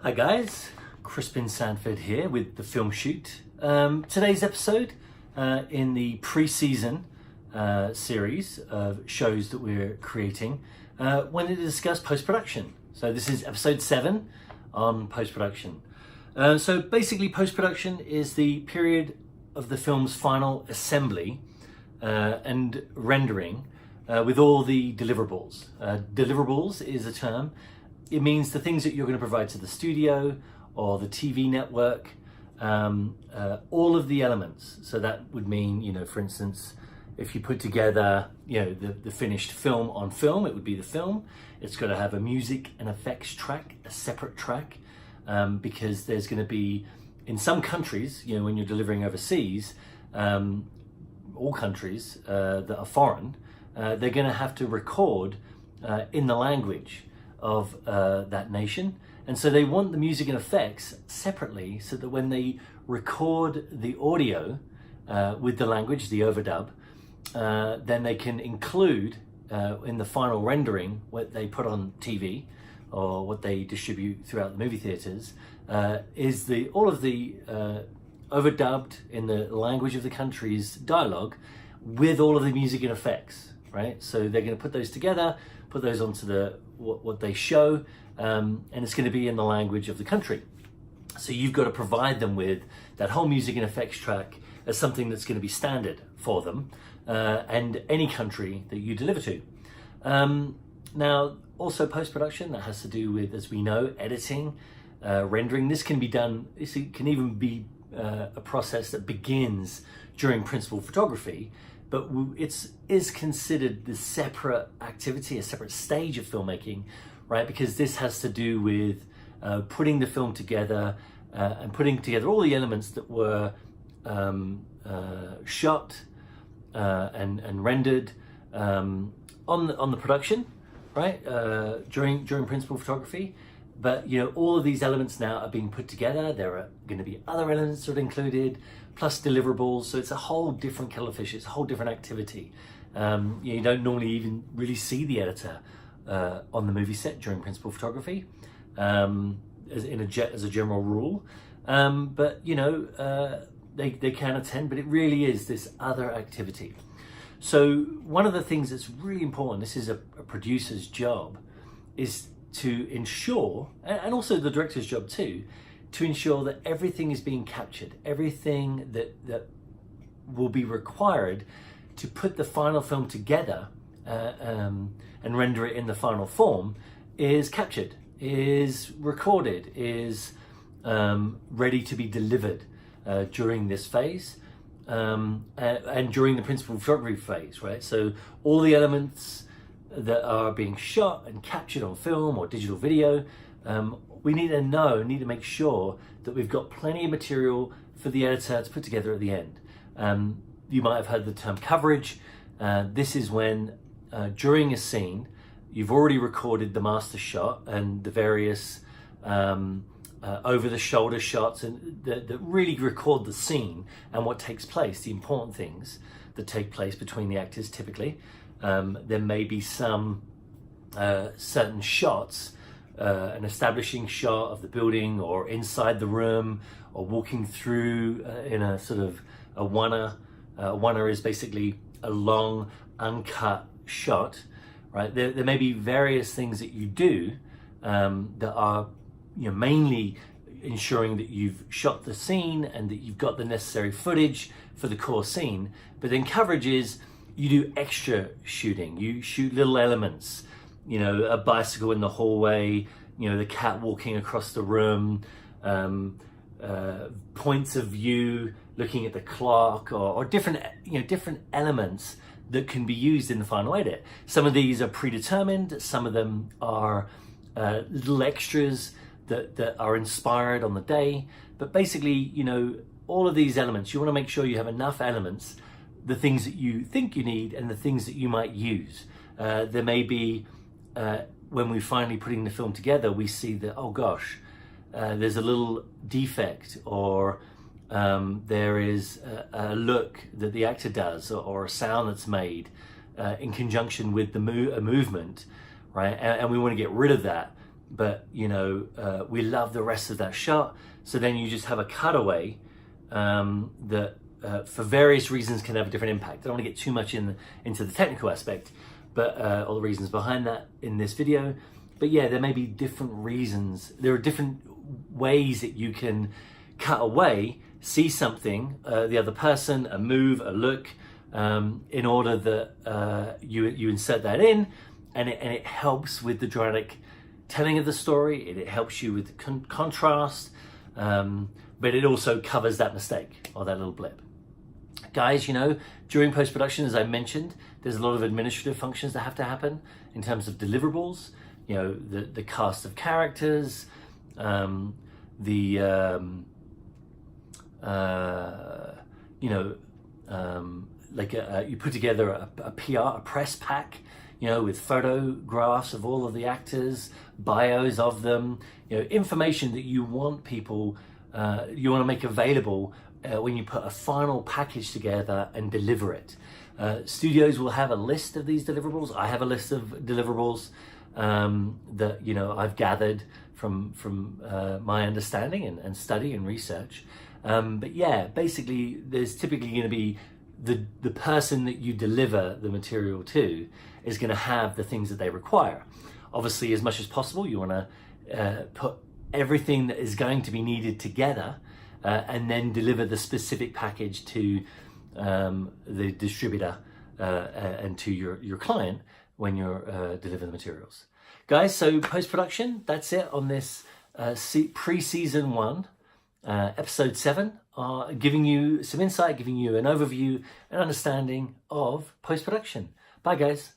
Hi guys, Crispin Sanford here with the Film Shoot. Today's episode in the pre-season series of shows that we're creating wanted to discuss post-production. So this is episode 7 on post-production. So basically post-production is the period of the film's final assembly and rendering with all the deliverables. Deliverables is a term. It means the things that you're going to provide to the studio or the TV network, all of the elements. So that would mean, for instance, if you put together, the finished film on film, it would be the film. It's got to have a music and effects track, a separate track, because there's going to be, in some countries, when you're delivering overseas, all countries that are foreign, they're going to have to record in the language of that nation, and so they want the music and effects separately so that when they record the audio with the language, the overdub, then they can include in the final rendering what they put on TV or what they distribute throughout the movie theaters is all of the overdubbed in the language of the country's dialogue with all of the music and effects, right? So they're going to put those together, put those onto what they show, and it's going to be in the language of the country. So you've got to provide them with that whole music and effects track as something that's going to be standard for them and any country that you deliver to. Now, also post-production, that has to do with, as we know, editing, rendering. This can be done, this can even be a process that begins during principal photography, but it is considered the separate activity, a separate stage of filmmaking, right? Because this has to do with putting the film together and putting together all the elements that were shot and rendered on the production, right? During principal photography. But all of these elements now are being put together. There are going to be other elements that are included, plus deliverables. So it's a whole different kettle of fish. It's a whole different activity. You don't normally even really see the editor on the movie set during principal photography, as a general rule. But they can attend. But it really is this other activity. So one of the things that's really important, this is a producer's job, is to ensure, and also the director's job too, to ensure that everything is being captured, everything that will be required to put the final film together and render it in the final form is captured, is recorded, is ready to be delivered during this phase and during the principal photography phase, right? So all the elements that are being shot and captured on film or digital video, we need to make sure that we've got plenty of material for the editor to put together at the end. You might have heard the term coverage. This is when during a scene you've already recorded the master shot and the various over the shoulder shots and that really record the scene and what takes place, the important things that take place between the actors typically. There may be some certain shots, an establishing shot of the building or inside the room or walking through in a sort of a one-er. One-er is basically a long, uncut shot, right? There may be various things that you do that are mainly ensuring that you've shot the scene and that you've got the necessary footage for the core scene. But then coverage is, you do extra shooting. You shoot little elements, a bicycle in the hallway, the cat walking across the room, points of view, looking at the clock, or different elements that can be used in the final edit. Some of these are predetermined. Some of them are little extras that are inspired on the day. But basically, all of these elements, you want to make sure you have enough elements, the things that you think you need and the things that you might use. There may be, when we're finally putting the film together, we see that, oh gosh, there's a little defect, or there is a look that the actor does, or a sound that's made in conjunction with a movement, right? And we want to get rid of that. but we love the rest of that shot. So then you just have a cutaway that for various reasons can have a different impact. I don't want to get too much into the technical aspect, but all the reasons behind that in this video. But yeah, there may be different reasons. There are different ways that you can cut away, see something, the other person, a move, a look, in order that you insert that in, and it helps with the dramatic telling of the story. It helps you with contrast, but it also covers that mistake or that little blip. Guys, during post-production, as I mentioned, there's a lot of administrative functions that have to happen in terms of deliverables. The cast of characters, you put together a PR, a press pack, with photographs of all of the actors, bios of them, information that you want people, you want to make available when you put a final package together and deliver it. Studios will have a list of these deliverables. I have a list of deliverables that I've gathered from my understanding and study and research. But yeah, basically, there's typically going to be the person that you deliver the material to is going to have the things that they require. Obviously, as much as possible, you want to put everything that is going to be needed together and then deliver the specific package to the distributor and to your client when you're delivering the materials. Guys, so post-production, that's it on this pre-season 1, episode 7, giving you some insight, giving you an overview and understanding of post-production. Bye, guys.